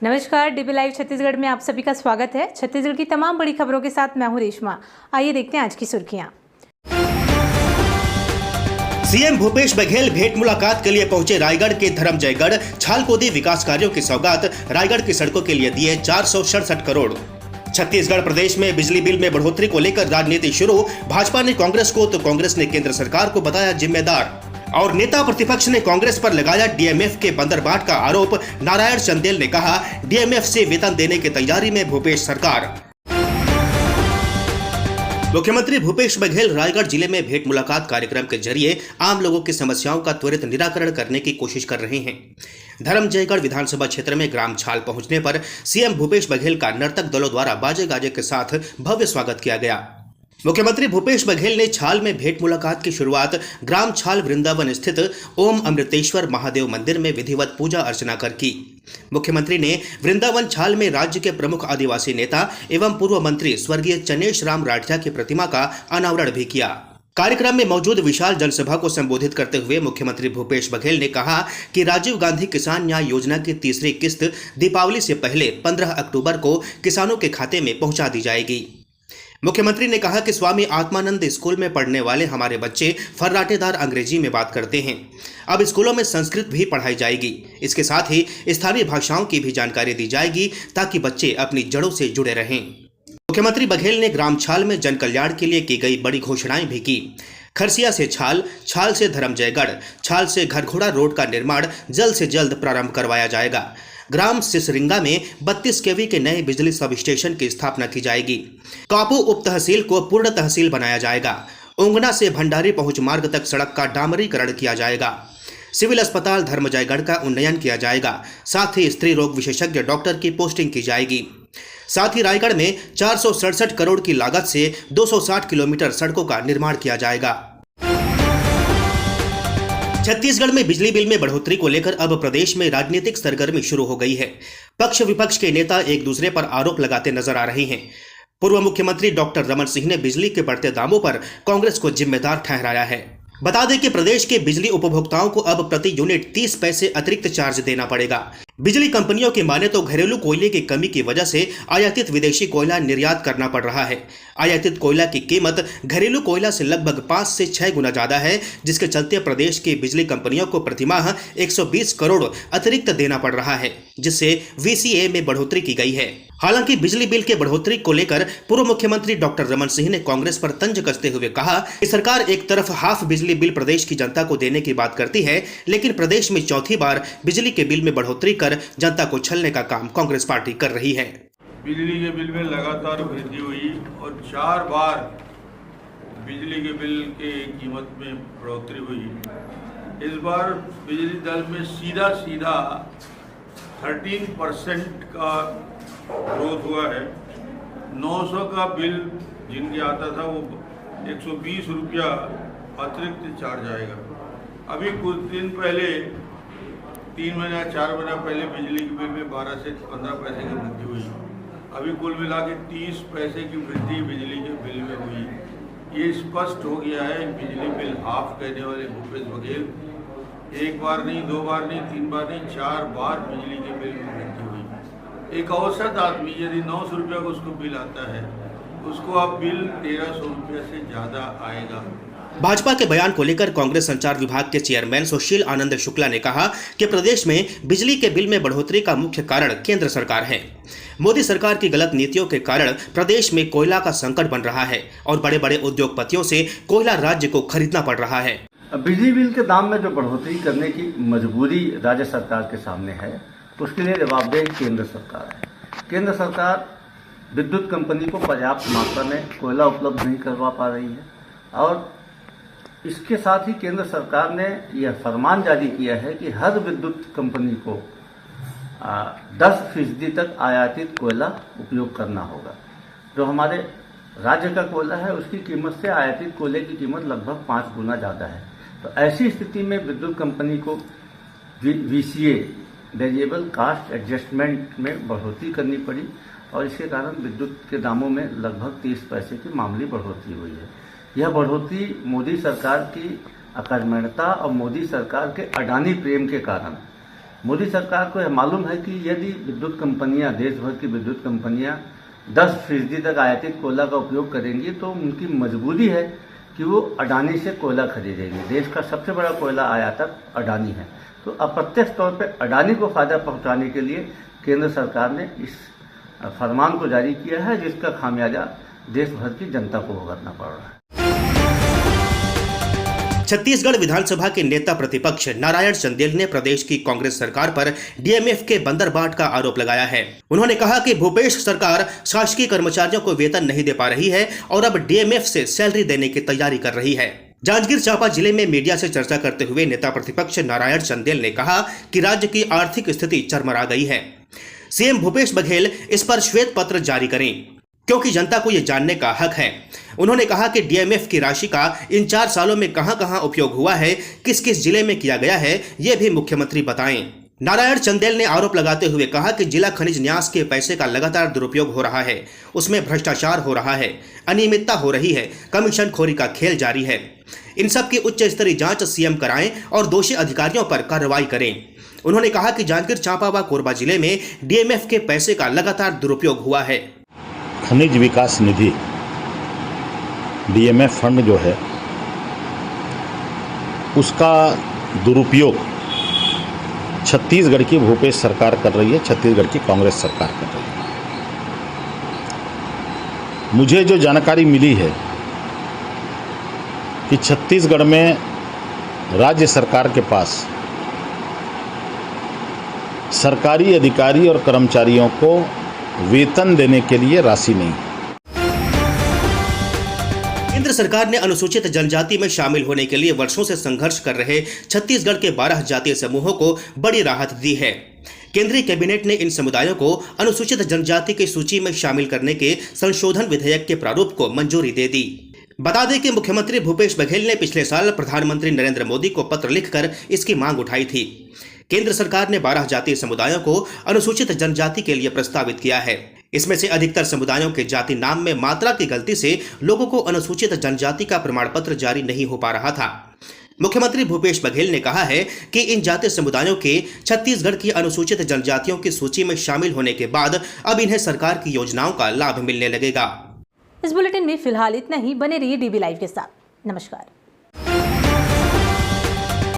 नमस्कार, dB live Chhattisgarh में आप सभी का स्वागत है। छत्तीसगढ़ की तमाम बड़ी खबरों के साथ मैं हूं रेशमा। आइए देखते हैं आज की सुर्खियां। सीएम भूपेश बघेल भेंट मुलाकात के लिए पहुंचे रायगढ़ के धर्मजयगढ़। छाल को दी विकास कार्यों की सौगात। रायगढ़ की सड़कों के लिए दिए 467 करोड़। छत्तीसगढ़ प्रदेश में बिजली बिल में बढ़ोतरी को लेकर राजनीति शुरू। भाजपा ने कांग्रेस को तो कांग्रेस ने केंद्र सरकार को बताया जिम्मेदार। और नेता प्रतिपक्ष ने कांग्रेस पर लगाया डीएमएफ के बंदरबाट का आरोप। नारायण चंदेल ने कहा, डीएमएफ से वेतन देने की तैयारी में भूपेश सरकार। मुख्यमंत्री भूपेश बघेल रायगढ़ जिले में भेंट मुलाकात कार्यक्रम के जरिए आम लोगों की समस्याओं का त्वरित निराकरण करने की कोशिश कर रहे हैं। धर्मजयगढ़ विधानसभा क्षेत्र में ग्राम छाल पहुंचने पर सीएम भूपेश बघेल का नर्तक दलों द्वारा बाजे गाजे के साथ भव्य स्वागत किया गया। मुख्यमंत्री भूपेश बघेल ने छाल में भेंट मुलाकात की शुरुआत ग्राम छाल वृंदावन स्थित ओम अमृतेश्वर महादेव मंदिर में विधिवत पूजा अर्चना कर की। मुख्यमंत्री ने वृंदावन छाल में राज्य के प्रमुख आदिवासी नेता एवं पूर्व मंत्री स्वर्गीय चनेश राम राठिया की प्रतिमा का अनावरण भी किया। कार्यक्रम में मौजूद विशाल जनसभा को संबोधित करते हुए मुख्यमंत्री भूपेश बघेल ने कहा कि राजीव गांधी किसान न्याय योजना की तीसरी किस्त दीपावली से पहले 15 अक्टूबर को किसानों के खाते में पहुंचा दी जाएगी। मुख्यमंत्री ने कहा कि स्वामी आत्मानंद स्कूल में पढ़ने वाले हमारे बच्चे फर्राटेदार अंग्रेजी में बात करते हैं। अब स्कूलों में संस्कृत भी पढ़ाई जाएगी। इसके साथ ही स्थानीय भाषाओं की भी जानकारी दी जाएगी ताकि बच्चे अपनी जड़ों से जुड़े रहें। मुख्यमंत्री बघेल ने ग्राम छाल में जन कल्याण के लिए की गई बड़ी घोषणाएं भी की। खरसिया से छाल, छाल से धर्मजयगढ़, छाल से घरघोड़ा रोड का निर्माण जल्द से जल्द प्रारंभ करवाया जाएगा। ग्राम सिसरिंगा में 32 केवी के नए बिजली सब स्टेशन की स्थापना की जाएगी। कापू उप तहसील को पूर्ण तहसील बनाया जाएगा। उंगना से भंडारी पहुंच मार्ग तक सड़क का डामरीकरण किया जाएगा। सिविल अस्पताल धर्मजयगढ़ का उन्नयन किया जाएगा। साथ ही स्त्री रोग विशेषज्ञ डॉक्टर की पोस्टिंग की जाएगी। साथ ही रायगढ़ में 467 करोड़ की लागत से 260 किलोमीटर सड़कों का निर्माण किया जाएगा। छत्तीसगढ़ में बिजली बिल में बढ़ोतरी को लेकर अब प्रदेश में राजनीतिक सरगर्मी शुरू हो गई है। पक्ष विपक्ष के नेता एक दूसरे पर आरोप लगाते नजर आ रहे हैं। पूर्व मुख्यमंत्री डॉक्टर रमन सिंह ने बिजली के बढ़ते दामों पर कांग्रेस को जिम्मेदार ठहराया है। बता दें कि प्रदेश के बिजली उपभोक्ताओं को अब प्रति यूनिट 30 पैसे अतिरिक्त चार्ज देना पड़ेगा। बिजली कंपनियों की माने तो घरेलू कोयले की कमी की वजह से आयातित विदेशी कोयला निर्यात करना पड़ रहा है। आयातित कोयला की कीमत घरेलू कोयला से लगभग 5 से 6 गुना ज्यादा है, जिसके चलते प्रदेश की बिजली कंपनियों को प्रतिमाह 120 करोड़ अतिरिक्त देना पड़ रहा है, जिससे वीसीए में बढ़ोतरी की गई है। हालांकि बिजली बिल के बढ़ोतरी को लेकर पूर्व मुख्यमंत्री डॉक्टर रमन सिंह ने कांग्रेस पर तंज कसते हुए कहा कि सरकार एक तरफ हाफ बिजली बिल प्रदेश की जनता को देने की बात करती है, लेकिन प्रदेश में चौथी बार बिजली के बिल में बढ़ोतरी कर जनता को छलने का काम कांग्रेस पार्टी कर रही है। बिजली के बिल में लगातार वृद्धि हुई और 4 बार बिजली के बिल के कीमत में बढ़ोतरी हुई। इस बार बिजली दर में सीधा 13% का ग्रोथ हुआ है। 900 का बिल जिनके आता था वो 120 रुपया अतिरिक्त चार्ज आएगा। अभी कुछ दिन पहले 3 महीना 4 महीना पहले बिजली के बिल में 12 से 15 पैसे की वृद्धि हुई। अभी कुल मिला के 30 पैसे की वृद्धि बिजली के बिल में हुई। ये स्पष्ट हो गया है बिजली बिल हाफ कहने वाले भूपेश बघेल एक बार नहीं, 2 बार नहीं, 3 बार नहीं, 4 बार बिजली के बिल में वृद्धि हुई। एक औसत आदमी यदि 900 रुपया का उसको बिल आता है, उसको अब बिल 1300 रुपया से ज़्यादा आएगा। भाजपा के बयान को लेकर कांग्रेस संचार विभाग के चेयरमैन सुशील आनंद शुक्ला ने कहा कि प्रदेश में बिजली के बिल में बढ़ोतरी का मुख्य कारण केंद्र सरकार है। मोदी सरकार की गलत नीतियों के कारण प्रदेश में कोयला का संकट बन रहा है और बड़े बड़े उद्योगपतियों से कोयला राज्य को खरीदना पड़ रहा है। बिजली बिल के दाम में जो बढ़ोतरी करने की मजबूरी राज्य सरकार के सामने है, तो उसके लिए जवाबदेह केंद्र सरकार है। केंद्र सरकार विद्युत कंपनी को पर्याप्त मात्रा में कोयला उपलब्ध नहीं करवा पा रही है और इसके साथ ही केंद्र सरकार ने यह फरमान जारी किया है कि हर विद्युत कंपनी को 10% तक आयातित कोयला उपयोग करना होगा। जो हमारे राज्य का कोयला है उसकी कीमत से आयातित कोयले की कीमत लगभग 5 गुना ज़्यादा है। तो ऐसी स्थिति में विद्युत कंपनी को वीसीए वेरिएबल कास्ट एडजस्टमेंट में बढ़ोतरी करनी पड़ी और इसके कारण विद्युत के दामों में लगभग 30 पैसे की मामूली बढ़ोतरी हुई है। यह बढ़ोतरी मोदी सरकार की अकर्मण्यता और मोदी सरकार के अडानी प्रेम के कारण मोदी सरकार को यह मालूम है कि यदि विद्युत कंपनियां, देश भर की विद्युत कंपनियां 10% तक आयातित कोयला का उपयोग करेंगी तो उनकी मजबूरी है कि वो अडानी से कोयला खरीदेंगे। देश का सबसे बड़ा कोयला आयातक अडानी है। तो अप्रत्यक्ष तौर पर अडानी को फायदा पहुंचाने के लिए केंद्र सरकार ने इस फरमान को जारी किया है, जिसका खामियाजा देश भर की जनता को भुगतना पड़ रहा है। छत्तीसगढ़ विधानसभा के नेता प्रतिपक्ष नारायण चंदेल ने प्रदेश की कांग्रेस सरकार पर डीएमएफ के बंदरबाट का आरोप लगाया है। उन्होंने कहा कि भूपेश सरकार शासकीय कर्मचारियों को वेतन नहीं दे पा रही है और अब डीएमएफ से सैलरी देने की तैयारी कर रही है। जांजगीर चांपा जिले में मीडिया से चर्चा करते हुए नेता प्रतिपक्ष नारायण चंदेल ने कहा कि राज्य की आर्थिक स्थिति चरमरा गई है। सीएम भूपेश बघेल इस पर श्वेत पत्र जारी करें, क्योंकि जनता को यह जानने का हक है। उन्होंने कहा कि डीएमएफ की राशि का इन 4 सालों में कहां-कहां उपयोग हुआ है, किस किस जिले में किया गया है, यह भी मुख्यमंत्री बताएं। नारायण चंदेल ने आरोप लगाते हुए कहा कि जिला खनिज न्यास के पैसे का लगातार दुरुपयोग हो रहा है, उसमें भ्रष्टाचार हो रहा है, अनियमितता हो रही है, कमीशनखोरी का खेल जारी है। इन सब की उच्च स्तरीय जांच सीएम कराएं और दोषी अधिकारियों पर कार्रवाई करें। उन्होंने कहा कि जांजगीर चांपा व कोरबा जिले में डीएमएफ के पैसे का लगातार दुरुपयोग हुआ है। खनिज विकास निधि डीएमएफ फंड जो है उसका दुरुपयोग छत्तीसगढ़ की भूपेश सरकार कर रही है, छत्तीसगढ़ की कांग्रेस सरकार कर रही है। मुझे जो जानकारी मिली है कि छत्तीसगढ़ में राज्य सरकार के पास सरकारी अधिकारी और कर्मचारियों को वेतन देने के लिए राशि नहीं है। केंद्र सरकार ने अनुसूचित जनजाति में शामिल होने के लिए वर्षों से संघर्ष कर रहे छत्तीसगढ़ के 12 जातीय समूहों को बड़ी राहत दी है। केंद्रीय कैबिनेट ने इन समुदायों को अनुसूचित जनजाति की सूची में शामिल करने के संशोधन विधेयक के प्रारूप को मंजूरी दे दी। बता दें कि मुख्यमंत्री भूपेश बघेल ने पिछले साल प्रधानमंत्री नरेंद्र मोदी को पत्र लिखकर इसकी मांग उठाई थी। केंद्र सरकार ने 12 जातीय समुदायों को अनुसूचित जनजाति के लिए प्रस्तावित किया है। इसमें से अधिकतर समुदायों के जाति नाम में मात्रा की गलती से लोगों को अनुसूचित जनजाति का प्रमाण पत्र जारी नहीं हो पा रहा था। मुख्यमंत्री भूपेश बघेल ने कहा है कि इन जातीय समुदायों के छत्तीसगढ़ की अनुसूचित जनजातियों की सूची में शामिल होने के बाद अब इन्हें सरकार की योजनाओं का लाभ मिलने लगेगा। इस बुलेटिन में फिलहाल इतना ही। बने रहिए डीबी लाइव के साथ। नमस्कार।